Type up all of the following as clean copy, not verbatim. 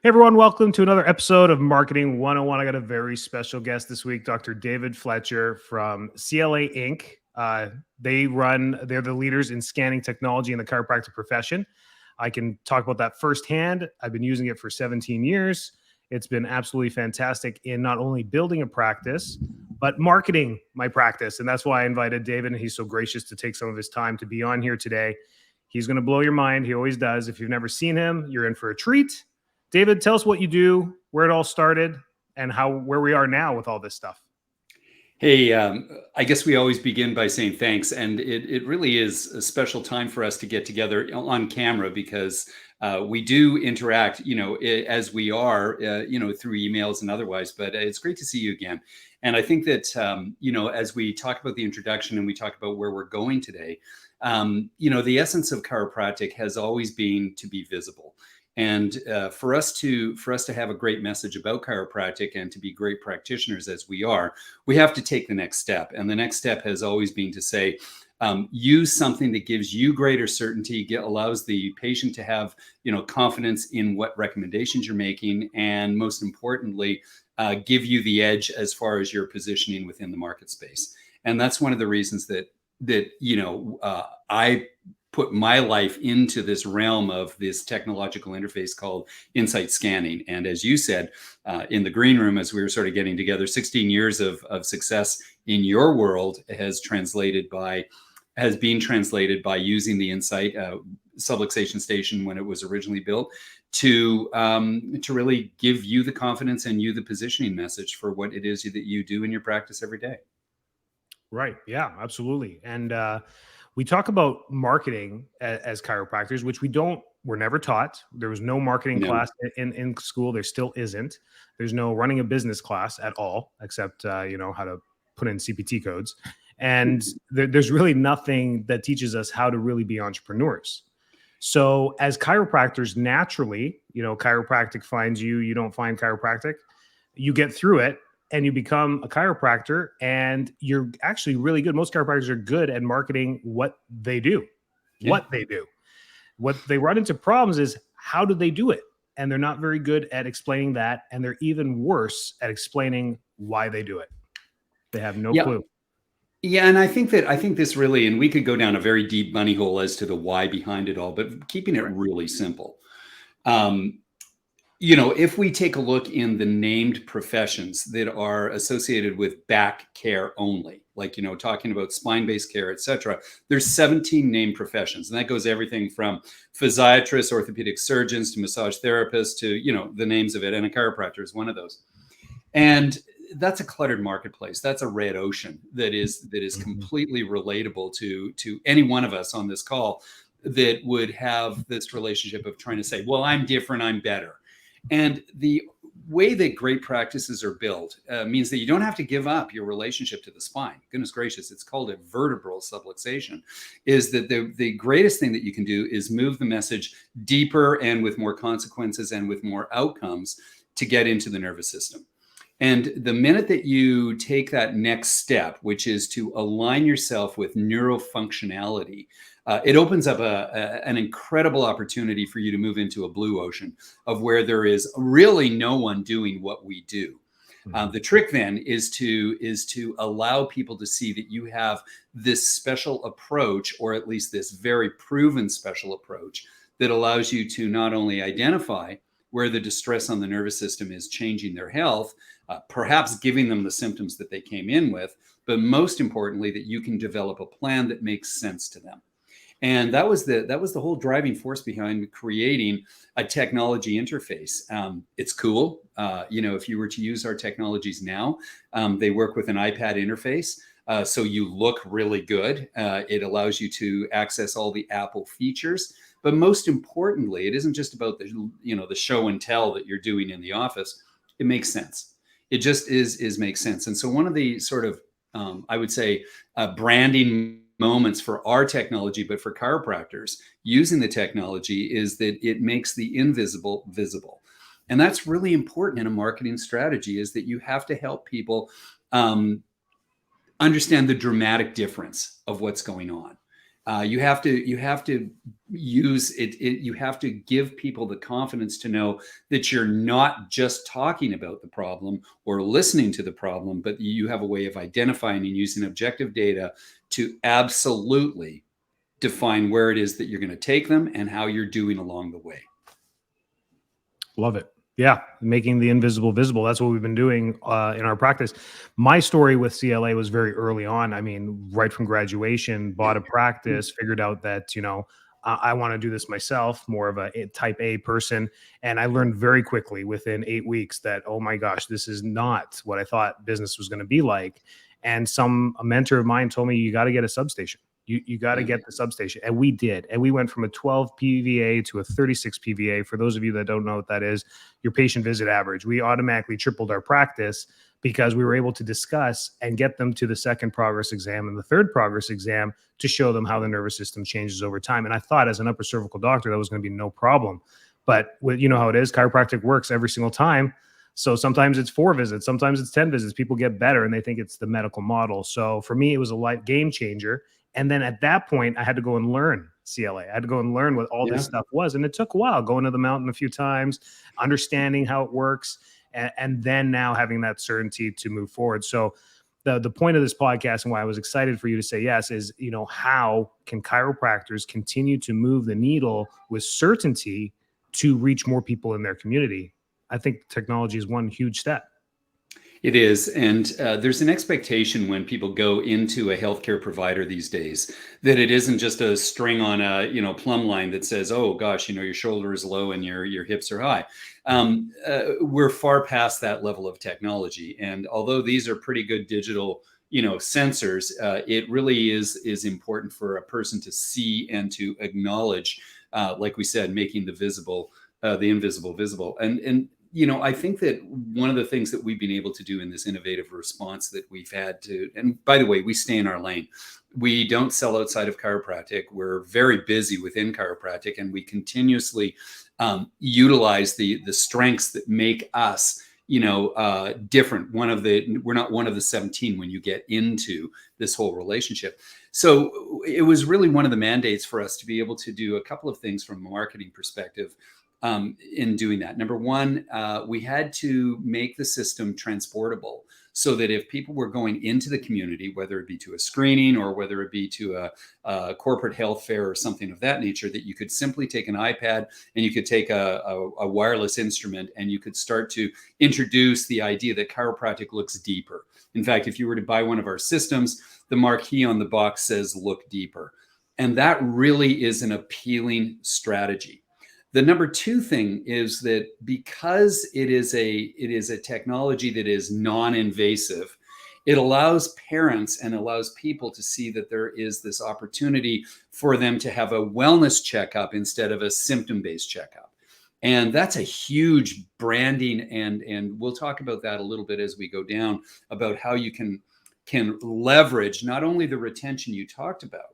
Hey everyone, welcome to another episode of Marketing 101. I got a very special guest this week, Dr. David Fletcher from CLA Inc. They're the leaders in scanning technology in the chiropractic profession. I can talk about that firsthand. I've been using it for 17 years. It's been absolutely fantastic in not only building a practice, but marketing my practice. And that's why I invited David, and he's so gracious to take some of his time to be on here today. He's going to blow your mind. He always does. If you've never seen him, you're in for a treat. David, tell us what you do, where it all started, and where we are now with all this stuff. Hey, I guess we always begin by saying thanks, and it really is a special time for us to get together on camera because we do interact, as we are, through emails and otherwise. But it's great to see you again. And I think that, as we talk about the introduction and we talk about where we're going today, the essence of chiropractic has always been to be visible. And for us to have a great message about chiropractic and to be great practitioners as we are, we have to take the next step. And the next step has always been to say, use something that gives you greater certainty, allows the patient to have, confidence in what recommendations you're making, and most importantly, give you the edge as far as your positioning within the market space. And that's one of the reasons that I put my life into this realm of this technological interface called insight scanning. And as you said, in the green room, as we were sort of getting together, 16 years of success in your world has been translated by using the Insight subluxation station when it was originally built to really give you the confidence and you the positioning message for what it is that you do in your practice every day. Right. Yeah, absolutely. And we talk about marketing as chiropractors, which we're never taught. There was no marketing class in school. There still isn't. There's no running a business class at all, except, how to put in CPT codes. And there's really nothing that teaches us how to really be entrepreneurs. So as chiropractors, naturally, chiropractic finds you, you don't find chiropractic, you get through it, and you become a chiropractor, and you're actually really good. Most chiropractors are good at marketing what they do. What they run into problems is, how do they do it? And they're not very good at explaining that. And they're even worse at explaining why they do it. They have no clue. Yeah. And I think this really, and we could go down a very deep bunny hole as to the why behind it all, but keeping it really simple. If we take a look in the named professions that are associated with back care only, like, talking about spine-based care, et cetera, there's 17 named professions. And that goes everything from physiatrists, orthopedic surgeons, to massage therapists, to, the names of it. And a chiropractor is one of those. And that's a cluttered marketplace. That's a red ocean that is completely relatable to any one of us on this call that would have this relationship of trying to say, well, I'm different, I'm better. And the way that great practices are built means that you don't have to give up your relationship to the spine. Goodness gracious, it's called a vertebral subluxation. Is that the greatest thing that you can do is move the message deeper and with more consequences and with more outcomes to get into the nervous system. And the minute that you take that next step, which is to align yourself with neurofunctionality, it opens up an incredible opportunity for you to move into a blue ocean of where there is really no one doing what we do. The trick then is to allow people to see that you have this special approach, or at least this very proven special approach, that allows you to not only identify where the distress on the nervous system is changing their health, perhaps giving them the symptoms that they came in with, but most importantly, that you can develop a plan that makes sense to them. And that was the whole driving force behind creating a technology interface. It's cool. If you were to use our technologies now, they work with an iPad interface. So you look really good. It allows you to access all the Apple features. But most importantly, it isn't just about the show and tell that you're doing in the office. It makes sense. It just makes sense. And so one of the sort of, I would say, branding moments for our technology, but for chiropractors using the technology, is that it makes the invisible visible. And that's really important in a marketing strategy, is that you have to help people understand the dramatic difference of what's going on. You have to use it. You have to give people the confidence to know that you're not just talking about the problem or listening to the problem, but you have a way of identifying and using objective data to absolutely define where it is that you're going to take them and how you're doing along the way. Love it. Yeah, making the invisible visible. That's what we've been doing in our practice. My story with CLA was very early on. I mean, right from graduation, bought a practice, figured out that, I want to do this myself, more of a type A person. And I learned very quickly within 8 weeks that, oh my gosh, this is not what I thought business was going to be like. And a mentor of mine told me, you got to get a substation. You got to get the substation. And we did. And we went from a 12 PVA to a 36 PVA. For those of you that don't know what that is, your patient visit average. We automatically tripled our practice because we were able to discuss and get them to the second progress exam and the third progress exam to show them how the nervous system changes over time. And I thought as an upper cervical doctor, that was going to be no problem. But you know how it is, chiropractic works every single time. So sometimes it's 4 visits, sometimes it's 10 visits. People get better and they think it's the medical model. So for me, it was a life game changer. And then at that point, I had to go and learn CLA. I had to go and learn what all this stuff was. And it took a while, going to the mountain a few times, understanding how it works, and then now having that certainty to move forward. So the point of this podcast and why I was excited for you to say yes is, how can chiropractors continue to move the needle with certainty to reach more people in their community? I think technology is one huge step. It is. And there's an expectation when people go into a healthcare provider these days that it isn't just a string on a, plumb line that says, oh gosh, your shoulder is low and your hips are high. We're far past that level of technology. And although these are pretty good digital, sensors, it really is important for a person to see and to acknowledge, like we said, making the invisible visible. And I think that one of the things that we've been able to do in this innovative response that we've had to, and by the way, we stay in our lane. We don't sell outside of chiropractic. We're very busy within chiropractic, and we continuously utilize the strengths that make us, different. We're not one of the 17 when you get into this whole relationship. So it was really one of the mandates for us to be able to do a couple of things from a marketing perspective. In doing that. Number one, we had to make the system transportable so that if people were going into the community, whether it be to a screening or whether it be to a corporate health fair or something of that nature, that you could simply take an iPad and you could take a wireless instrument and you could start to introduce the idea that chiropractic looks deeper. In fact, if you were to buy one of our systems, the marquee on the box says look deeper. And that really is an appealing strategy. The number two thing is that because it is a technology that is non-invasive, it allows parents and allows people to see that there is this opportunity for them to have a wellness checkup instead of a symptom-based checkup. And that's a huge branding, and we'll talk about that a little bit as we go down, about how you can leverage not only the retention you talked about.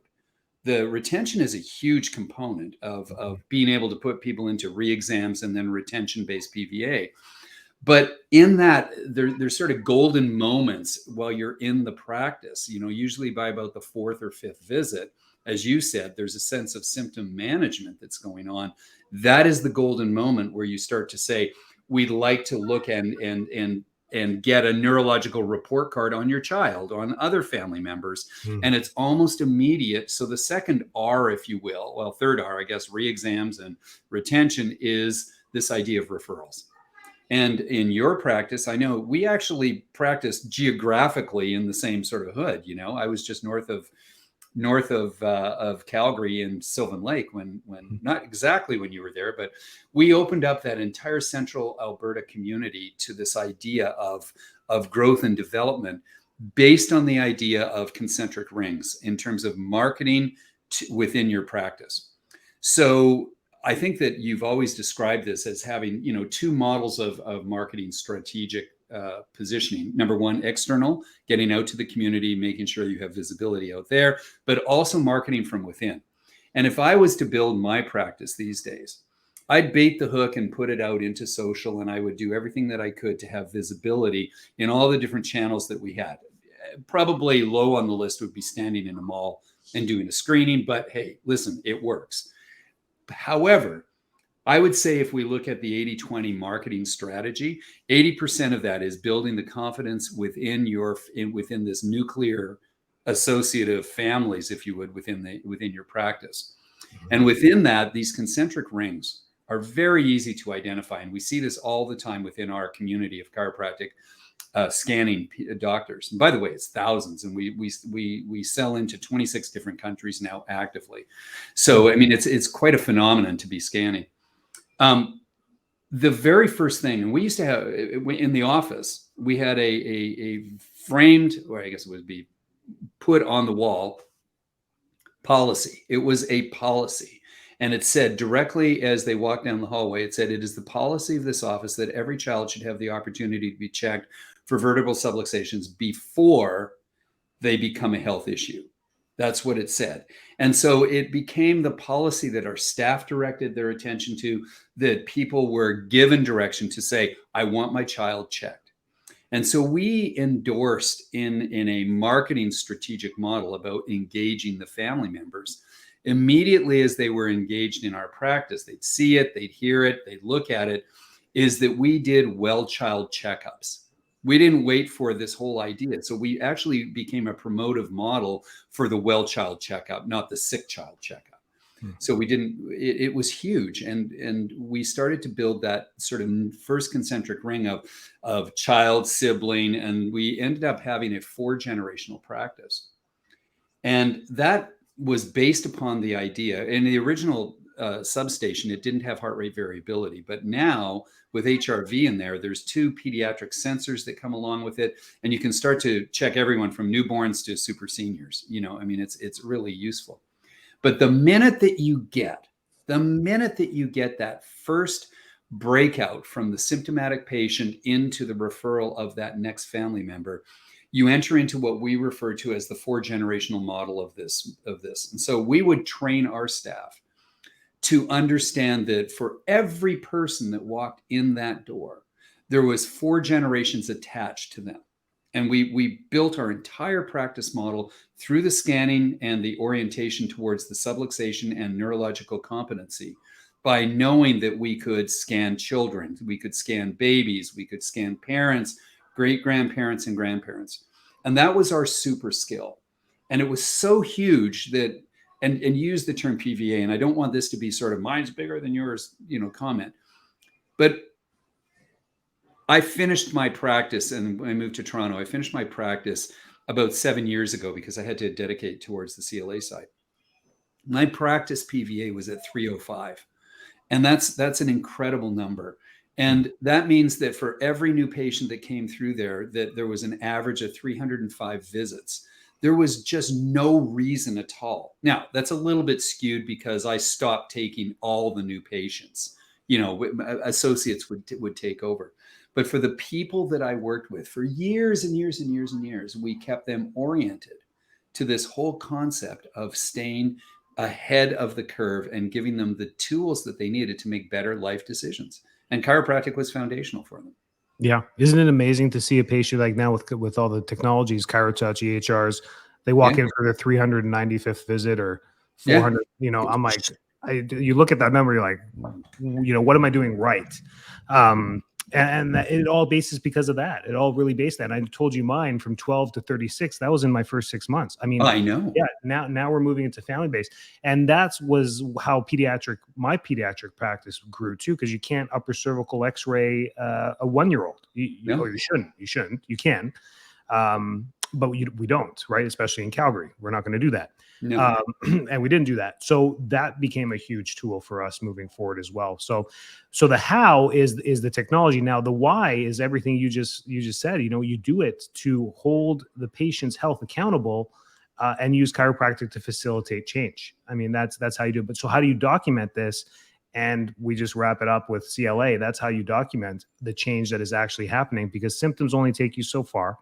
The retention is a huge component of being able to put people into re-exams and then retention-based PVA. But in that, there's sort of golden moments while you're in the practice. Usually by about the 4th or 5th visit, as you said, there's a sense of symptom management that's going on. That is the golden moment where you start to say, we'd like to look and get a neurological report card on your child, on other family members. And it's almost immediate. So the second R, if you will, well, third R, I guess, re-exams and retention, is this idea of referrals. And in your practice, I know we actually practice geographically in the same sort of hood. I was just north of Calgary in Sylvan Lake when not exactly when you were there, but we opened up that entire central Alberta community to this idea of growth and development based on the idea of concentric rings in terms of marketing within your practice. So I think that you've always described this as having, two models of marketing strategic positioning. Number one, external, getting out to the community, making sure you have visibility out there, but also marketing from within. And if I was to build my practice these days, I'd bait the hook and put it out into social, and I would do everything that I could to have visibility in all the different channels that we had. Probably low on the list would be standing in a mall and doing a screening. But hey, listen, it works. However, I would say if we look at the 80-20 marketing strategy, 80% of that is building the confidence within within this nuclear associative families, if you would, within your practice. And within that, these concentric rings are very easy to identify. And we see this all the time within our community of chiropractic scanning doctors. And by the way, it's thousands, and we sell into 26 different countries now actively. So, I mean, it's quite a phenomenon to be scanning. The very first thing, and we used to have in the office, we had a framed, or I guess it would be put on the wall policy. It was a policy. And it said directly as they walked down the hallway, it said, it is the policy of this office that every child should have the opportunity to be checked for vertebral subluxations before they become a health issue. That's what it said. And so it became the policy that our staff directed their attention to, that people were given direction to say, I want my child checked. And so we endorsed in a marketing strategic model about engaging the family members. Immediately as they were engaged in our practice, they'd see it, they'd hear it, they'd look at it, is that we did well child checkups. We didn't wait for this whole idea. So we actually became a promotive model for the well child checkup, not the sick child checkup. So we didn't, it was huge. And we started to build that sort of first concentric ring of child, sibling, and we ended up having a 4-generational practice. And that was based upon the idea. In the original substation, it didn't have heart rate variability, but now with HRV in there, there's 2 pediatric sensors that come along with it, and you can start to check everyone from newborns to super seniors. You know, I mean, it's really useful. But the minute that you get that first breakout from the symptomatic patient into the referral of that next family member, you enter into what we refer to as the 4-generational model of this. And so we would train our staff to understand that for every person that walked in that door, there was 4 generations attached to them. And we built our entire practice model through the scanning and the orientation towards the subluxation and neurological competency by knowing that we could scan children, we could scan babies, we could scan parents, great-grandparents, and grandparents. And that was our super skill. And it was so huge that, and use the term PVA, and I don't want this to be sort of mine's bigger than yours, you know, comment. But I finished my practice, and when I moved to Toronto, I finished my practice about 7 years ago because I had to dedicate towards the CLA side. My practice PVA was at 305. And that's an incredible number. And that means that for every new patient that came through there, that there was an average of 305 visits. There was just no reason at all. Now, that's a little bit skewed because I stopped taking all the new patients. You know, associates would take over. But for the people that I worked with for years and years and years and years, we kept them oriented to this whole concept of staying ahead of the curve and giving them the tools that they needed to make better life decisions. And chiropractic was foundational for them. Yeah. Isn't it amazing to see a patient like now with all the technologies, ChiroTouch, EHRs, they walk in for their 395th visit or 400, you know, I'm like, you look at that number, you're like, you know, what am I doing right? And it all bases because of that. It all really based that. And I told you mine from 12 to 36. That was in my first 6 months. I mean, I know. Yeah. Now we're moving into family based, and that was how my pediatric practice grew too. Because you can't upper cervical X-ray a 1-year-old. You shouldn't. You can, but we don't. Right, especially in Calgary, we're not going to do that. No. And we didn't do that. So that became a huge tool for us moving forward as well. So the how is the technology. Now the why is everything you just said. You know, you do it to hold the patient's health accountable and use chiropractic to facilitate change. I mean, that's how you do it. But so how do you document this? And we just wrap it up with CLA. That's how you document the change that is actually happening, because symptoms only take you so far.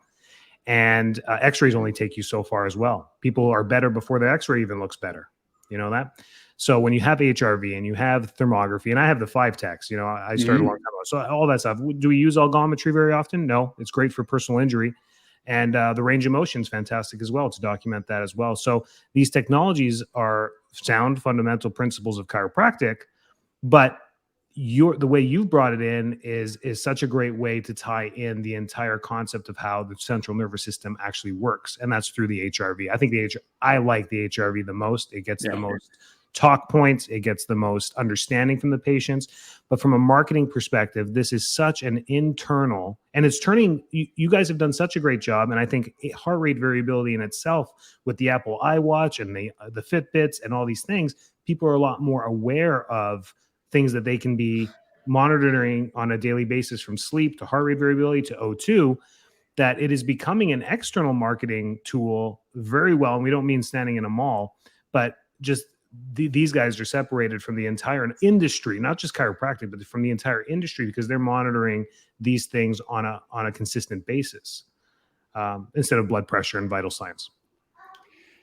And x-rays only take you so far as well. People are better before the x-ray even looks better. You know that? So when you have HRV and you have thermography, and I have the 5-tex, you know, I started a long time ago. So all that stuff. Do we use algometry very often? No, it's great for personal injury. And the range of motion is fantastic as well to document that as well. So these technologies are sound fundamental principles of chiropractic, but the way you've brought it in is such a great way to tie in the entire concept of how the central nervous system actually works, and that's through the HRV. I like the HRV the most. It gets the most talk points, it gets the most understanding from the patients. But from a marketing perspective, this is such an internal, and it's turning. You guys have done such a great job, and I think heart rate variability in itself with the Apple iWatch and the Fitbits and all these things, people are a lot more aware of things that they can be monitoring on a daily basis, from sleep to heart rate variability to O2, that it is becoming an external marketing tool very well. And we don't mean standing in a mall, but just these guys are separated from the entire industry, not just chiropractic, but from the entire industry, because they're monitoring these things on a consistent basis, instead of blood pressure and vital signs.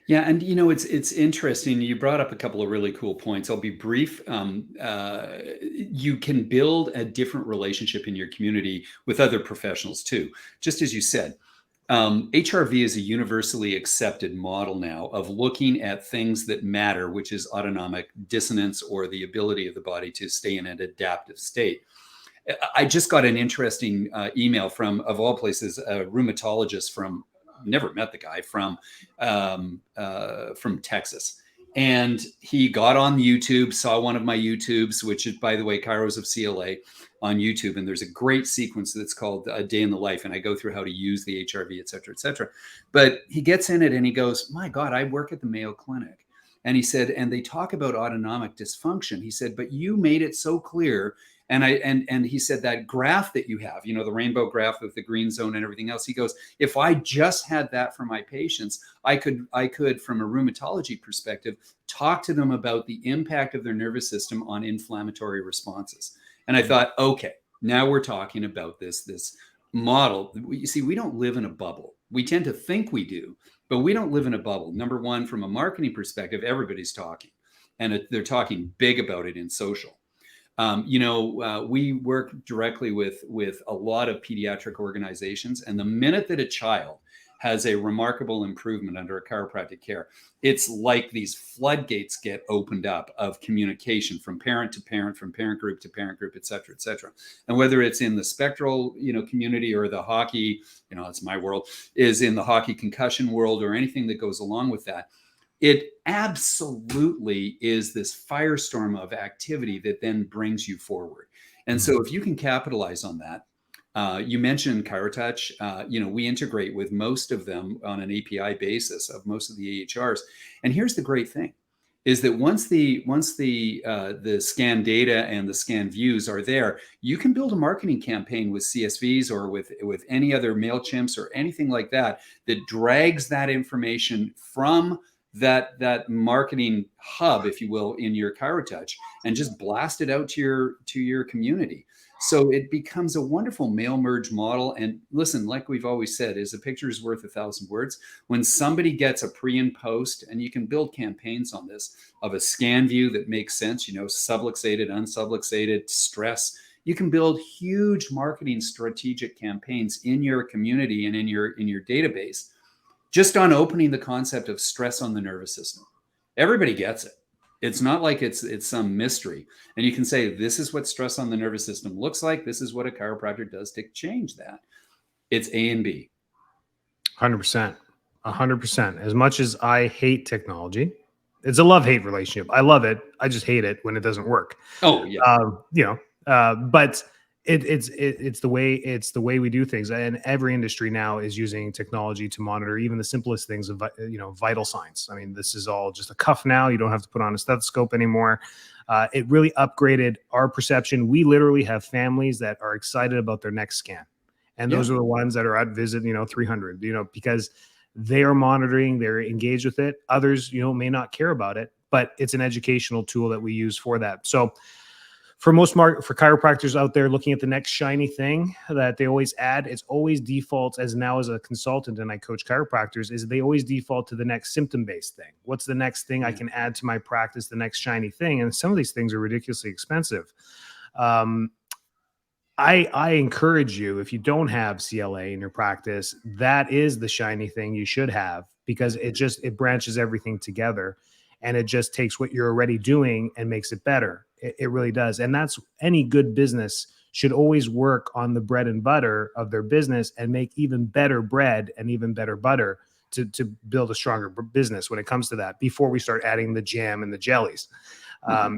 Yeah, and it's interesting. You brought up a couple of really cool points. I'll be brief. You can build a different relationship in your community with other professionals too. Just as you said, HRV is a universally accepted model now of looking at things that matter, which is autonomic dissonance, or the ability of the body to stay in an adaptive state. I just got an interesting email from, of all places, a rheumatologist from, never met the guy, from Texas. And he got on YouTube, saw one of my YouTubes, which is, by the way, Chiros of CLA on YouTube. And there's a great sequence that's called A Day in the Life. And I go through how to use the HRV, et cetera, et cetera. But he gets in it and he goes, my God, I work at the Mayo Clinic. And he said, and they talk about autonomic dysfunction. He said, but you made it so clear. And he said that graph that you have, the rainbow graph with the green zone and everything else, he goes, if I just had that for my patients, I could, from a rheumatology perspective, talk to them about the impact of their nervous system on inflammatory responses. And I thought, okay, now we're talking about this model. You see, we don't live in a bubble. We tend to think we do, but we don't live in a bubble. Number one, from a marketing perspective, everybody's talking, and they're talking big about it in social. We work directly with a lot of pediatric organizations, and the minute that a child has a remarkable improvement under a chiropractic care, it's like these floodgates get opened up of communication from parent to parent, from parent group to parent group, et cetera, et cetera. And whether it's in the spectral, community, or the hockey, that's my world, is in the hockey concussion world, or anything that goes along with that, it absolutely is this firestorm of activity that then brings you forward. And so if you can capitalize on that, you mentioned ChiroTouch. We integrate with most of them on an API basis of most of the AHRs. And here's the great thing, is that once the scan data and the scan views are there, you can build a marketing campaign with CSVs or with any other MailChimps or anything like that drags that information from that marketing hub, if you will, in your ChiroTouch, and just blast it out to your community. So it becomes a wonderful mail merge model. And listen, like we've always said, is a picture is worth 1,000 words. When somebody gets a pre and post, and you can build campaigns on this, of a scan view that makes sense, subluxated, unsubluxated, stress, you can build huge marketing strategic campaigns in your community and in your database, just on opening the concept of stress on the nervous system. Everybody gets it. It's not like it's some mystery. And you can say, this is what stress on the nervous system looks like. This is what a chiropractor does to change that. It's A and B. 100%. 100%. As much as I hate technology, it's a love-hate relationship. I love it. I just hate it when it doesn't work. Oh, yeah. But it's the way we do things, and every industry now is using technology to monitor even the simplest things of vital signs. I mean, this is all just a cuff now. You don't have to put on a stethoscope anymore. It really upgraded our perception. We literally have families that are excited about their next scan, and those are the ones that are at visit 300, because they are monitoring, they're engaged with it. Others may not care about it, but it's an educational tool that we use for that. So for chiropractors out there looking at the next shiny thing that they always add, it's always defaults, as a consultant and I coach chiropractors, is they always default to the next symptom-based thing. What's the next thing I can add to my practice, the next shiny thing? And some of these things are ridiculously expensive. I encourage you, if you don't have CLA in your practice, that is the shiny thing you should have, because it branches everything together, and it just takes what you're already doing and makes it better. It really does. And that's, any good business should always work on the bread and butter of their business and make even better bread and even better butter to build a stronger business when it comes to that, before we start adding the jam and the jellies.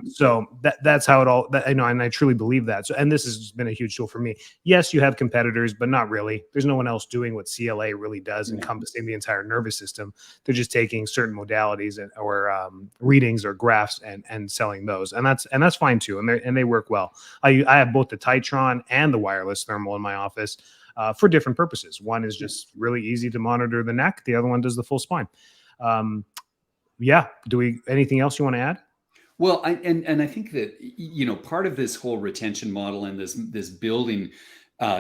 So that's how it all, I know, and I truly believe that. So, and this has been a huge tool for me. Yes, you have competitors, but not really. There's no one else doing what CLA really does, encompassing the entire nervous system. They're just taking certain modalities or readings or graphs and selling those, and that's fine too. And they work well. I have both the Titron and the wireless thermal in my office for different purposes. One is just really easy to monitor the neck. The other one does the full spine. Yeah. Anything else you want to add? Well, I think that, you know, part of this whole retention model and this building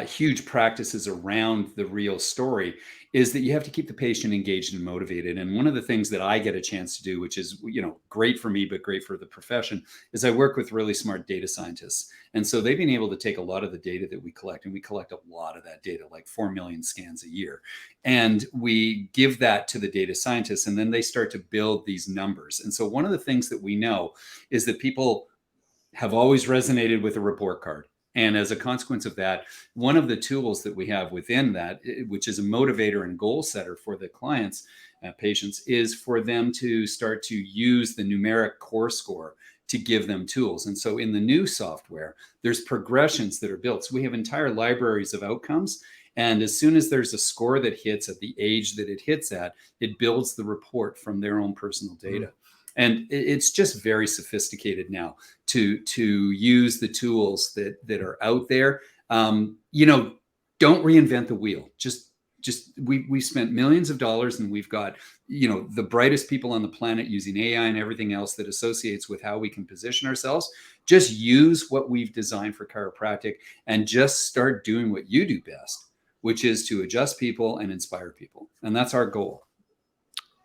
huge practices around the real story is that you have to keep the patient engaged and motivated. And one of the things that I get a chance to do, which is, you know, great for me but great for the profession, is I work with really smart data scientists. And so they've been able to take a lot of the data that we collect, and we collect a lot of that data, like 4 million scans a year, and we give that to the data scientists, and then they start to build these numbers. And so one of the things that we know is that people have always resonated with a report card. And as a consequence of that, one of the tools that we have within that, which is a motivator and goal setter for the clients, patients, is for them to start to use the numeric core score to give them tools. And so in the new software, there's progressions that are built. So we have entire libraries of outcomes. And as soon as there's a score that hits at the age that it hits at, it builds the report from their own personal data. And it's just very sophisticated now to use the tools that are out there. You know, don't reinvent the wheel. Just we spent millions of dollars, and we've got, you know, the brightest people on the planet using AI and everything else that associates with how we can position ourselves. Just use what we've designed for chiropractic and just start doing what you do best, which is to adjust people and inspire people. And that's our goal.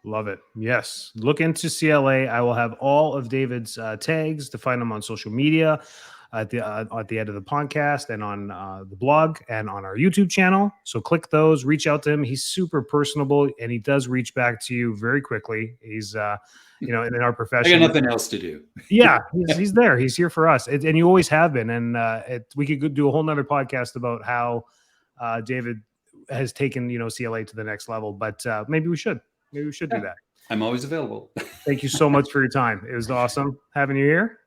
Love it. Yes. Look into CLA. I will have all of David's tags to find him on social media at the end of the podcast, and on the blog, and on our YouTube channel. So click those, reach out to him. He's super personable, and he does reach back to you very quickly. He's, you know, in our profession, I got nothing else to do. Yeah, he's there. He's here for us. And you always have been. And we could do a whole nother podcast about how David has taken, you know, CLA to the next level, but maybe we should. Maybe we should do that. I'm always available. Thank you so much for your time. It was awesome having you here.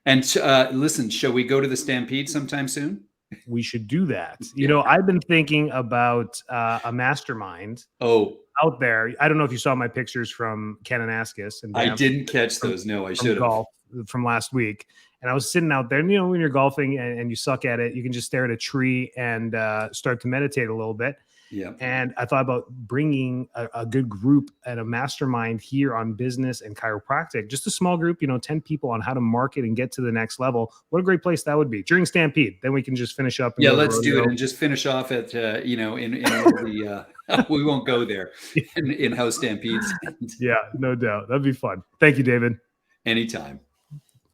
And listen, shall we go to the Stampede sometime soon? We should do that. You know, I've been thinking about a mastermind out there. I don't know if you saw my pictures from Kananaskis. And I didn't catch those. No, I should have. From last week. And I was sitting out there, and, you know, when you're golfing and you suck at it, you can just stare at a tree and start to meditate a little bit. Yeah. And I thought about bringing a good group and a mastermind here on business and chiropractic, just a small group, you know, 10 people, on how to market and get to the next level. What a great place that would be during Stampede. Then we can just finish up. And let's do it and just finish off at, you know, in the, we won't go there in house Stampedes. Yeah, no doubt. That'd be fun. Thank you, David. Anytime.